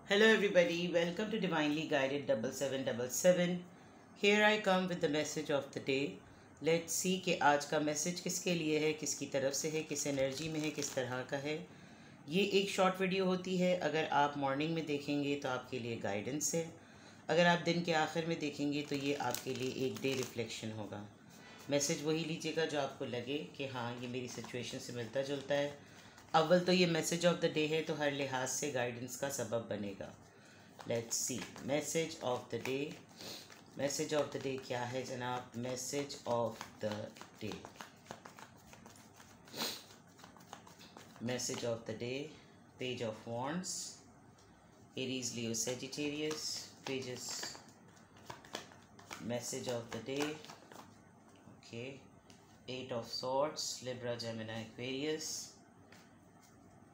Hello, everybody. Welcome to Divinely Guided 7777. Here I come with the message of the day. Let's see कि आज का message किसके लिए है, किसकी तरफ से है, किस एनर्जी में है, किस तरह का है। ये एक शॉर्ट वीडियो होती है। अगर आप मॉर्निंग में देखेंगे तो आपके लिए गाइडेंस है। अगर आप दिन के आखिर में देखेंगे तो ये आपके लिए एक डे रिफ्लेक्शन होगा। मैसेज वही लीजिएगा जो आपको लगे कि हाँ, ये मेरी सिचुएशन से मिलता जुलता है। अव्वल तो ये मैसेज ऑफ द डे है, तो हर लिहाज से गाइडेंस का सबब बनेगा। Let's see message of the day. Message of the day क्या है जनाब? Message of the day, message of the day, page of wands, Aries Leo Sagittarius pages. Message of the day, okay, 8 of swords, Libra Gemini Aquarius.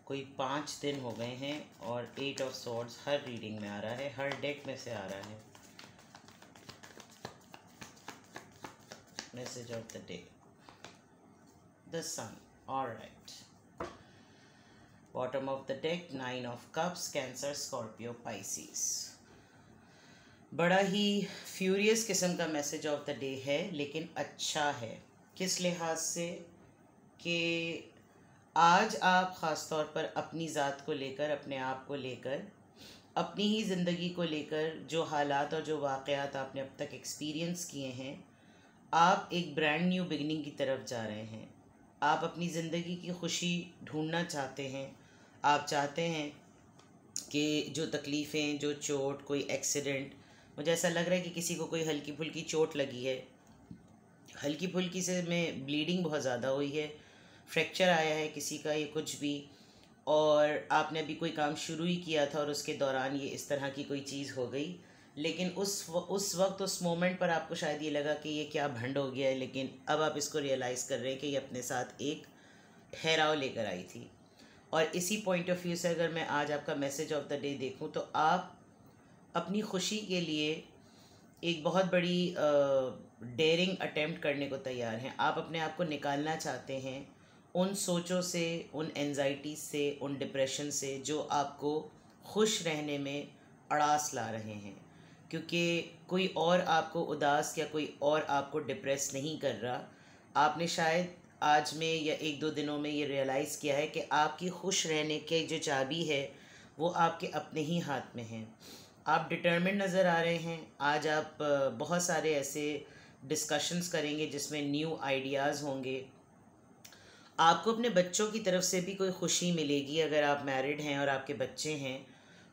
कोई 5 दिन हो गए हैं और 8 of swords her reading में आ रहा है, हर डेक में से आ रहा है। Message of the day, the sun, alright. Bottom of the deck, 9 of cups, Cancer, Scorpio, Pisces. बड़ा ही फ्यूरियस किस्म का मैसेज ऑफ द डे है, लेकिन अच्छा है। किस लिहाज से कि आज आप ख़ास तौर पर अपनी ज़ात को लेकर, अपने आप को लेकर, अपनी ही ज़िंदगी को लेकर जो हालात और जो वाक़यात आपने अब तक एक्सपीरियंस किए हैं, आप एक ब्रांड न्यू बिगनिंग की तरफ जा रहे हैं। आप अपनी ज़िंदगी की खुशी ढूंढना चाहते हैं। आप चाहते हैं कि जो तकलीफ़ें, जो चोट, कोई एक्सीडेंट, मुझे ऐसा लग रहा है कि किसी को कोई हल्की फुल्की चोट लगी है, हल्की फुल्की से में ब्लीडिंग बहुत ज़्यादा हुई है, फ्रैक्चर आया है किसी का, ये कुछ भी, और आपने अभी कोई काम शुरू ही किया था और उसके दौरान ये इस तरह की कोई चीज़ हो गई। लेकिन उस वक्त, उस मोमेंट पर आपको शायद ये लगा कि ये क्या भंड हो गया है, लेकिन अब आप इसको रियलाइज़ कर रहे हैं कि ये अपने साथ एक ठहराव लेकर आई थी। और इसी पॉइंट ऑफ व्यू से अगर मैं आज आपका मैसेज ऑफ द डे देखूं तो आप अपनी खुशी के लिए एक बहुत बड़ी डेयरिंग अटेम्प्ट करने को तैयार हैं। आप अपने आप को निकालना चाहते हैं उन सोचों से, उन एंजाइटी से, उन डिप्रेशन से जो आपको खुश रहने में अड़ास ला रहे हैं। क्योंकि कोई और आपको उदास या कोई और आपको डिप्रेस नहीं कर रहा। आपने शायद आज में या 1-2 दिनों में ये रियलाइज़ किया है कि आपकी खुश रहने के जो चाबी है वो आपके अपने ही हाथ में है। आप डिटर्मिन्ड नज़र आ रहे हैं। आज आप बहुत सारे ऐसे डिस्कशंस करेंगे जिसमें न्यू आइडियाज़ होंगे। आपको अपने बच्चों की तरफ से भी कोई खुशी मिलेगी। अगर आप मैरिड हैं और आपके बच्चे हैं,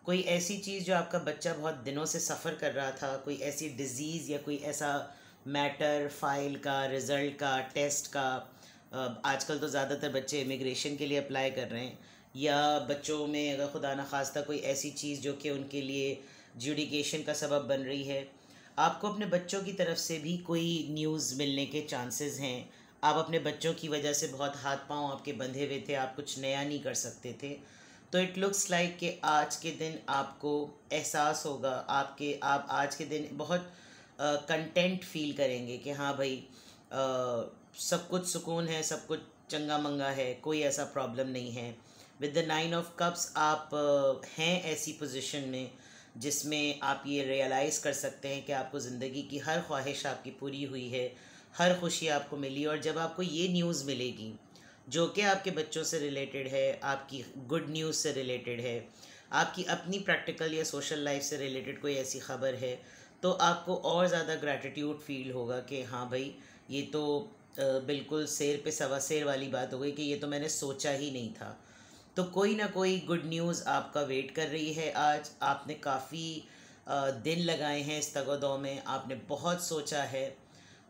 कोई ऐसी चीज़ जो आपका बच्चा बहुत दिनों से सफ़र कर रहा था, कोई ऐसी डिज़ीज़ या कोई ऐसा मैटर, फाइल का, रिज़ल्ट का, टेस्ट का, आजकल तो ज़्यादातर बच्चे इमिग्रेशन के लिए अप्लाई कर रहे हैं, या बच्चों में अगर खुदा न खास्ता कोई ऐसी चीज़ जो कि उनके लिए जुडिकेशन का सबब बन रही है, आपको अपने बच्चों की तरफ से भी कोई न्यूज़ मिलने के चांसेस हैं। आप अपने बच्चों की वजह से बहुत हाथ पांव आपके बंधे हुए थे, आप कुछ नया नहीं कर सकते थे। तो इट लुक्स लाइक कि आज के दिन आपको एहसास होगा, आप आज के दिन बहुत कंटेंट फील करेंगे कि हाँ भाई, सब कुछ सुकून है, सब कुछ चंगा मंगा है, कोई ऐसा प्रॉब्लम नहीं है। विद द 9 ऑफ कप्स आप हैं ऐसी पोजीशन में जिसमें आप ये रियलाइज़ कर सकते हैं कि आपको ज़िंदगी की हर ख्वाहिश आपकी पूरी हुई है, हर खुशी आपको मिली। और जब आपको ये न्यूज़ मिलेगी जो कि आपके बच्चों से रिलेटेड है, आपकी गुड न्यूज़ से रिलेटेड है, आपकी अपनी प्रैक्टिकल या सोशल लाइफ से रिलेटेड कोई ऐसी ख़बर है, तो आपको और ज़्यादा ग्रैटिट्यूड फील होगा कि हाँ भाई, ये तो बिल्कुल शेर पे सवा शेर वाली बात हो गई कि ये तो मैंने सोचा ही नहीं था। तो कोई ना कोई गुड न्यूज़ आपका वेट कर रही है। आज आपने काफ़ी दिन लगाए हैं इस तगोदौ में, आपने बहुत सोचा है,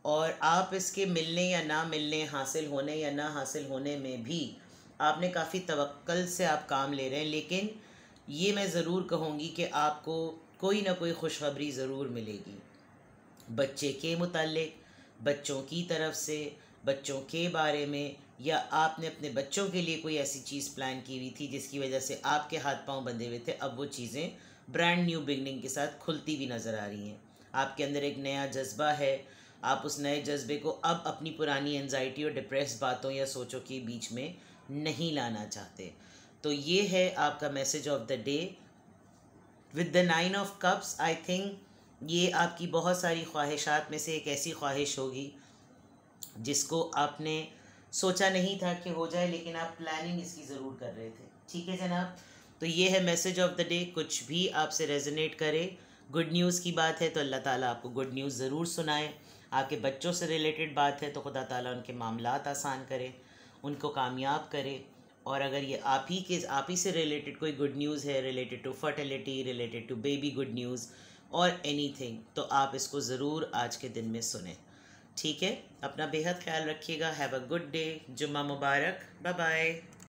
और आप इसके मिलने या ना मिलने, हासिल होने या ना हासिल होने में भी आपने काफ़ी तवक्कल से आप काम ले रहे हैं। लेकिन ये मैं ज़रूर कहूँगी कि आपको कोई ना कोई खुशखबरी ज़रूर मिलेगी, बच्चे के मुताल्लिक, बच्चों की तरफ से, बच्चों के बारे में, या आपने अपने बच्चों के लिए कोई ऐसी चीज़ प्लान की हुई थी जिसकी वजह से आपके हाथ पांव बंधे हुए थे। अब वो चीज़ें ब्रांड न्यू बिगनिंग के साथ खुलती भी नज़र आ रही हैं। आपके अंदर एक नया जज्बा है। आप उस नए जज्बे को अब अपनी पुरानी एनजाइटी और डिप्रेस बातों या सोचों के बीच में नहीं लाना चाहते। तो ये है आपका message of the day. With the 9 of cups I think ये आपकी बहुत सारी ख्वाहिशात में से एक ऐसी ख्वाहिश होगी जिसको आपने सोचा नहीं था कि हो जाए, लेकिन आप प्लानिंग इसकी ज़रूर कर रहे थे। ठीक है जनाब, तो ये है मैसेज ऑफ द डे। कुछ भी आपसे रेजोनेट करे, गुड न्यूज़ की बात है तो अल्लाह ताला आपको गुड न्यूज़ ज़रूर सुनाए। आपके बच्चों से रिलेटेड बात है तो खुदा ताला उनके मामलात आसान करे, उनको कामयाब करे। और अगर ये आप ही से रिलेटेड कोई गुड न्यूज़ है, related to fertility, related to baby good news और एनीथिंग, तो आप इसको ज़रूर आज के दिन में सुने। ठीक है, अपना बेहद ख्याल रखिएगा। हैव अ गुड डे, जुम्मा मुबारक, बाय बाय।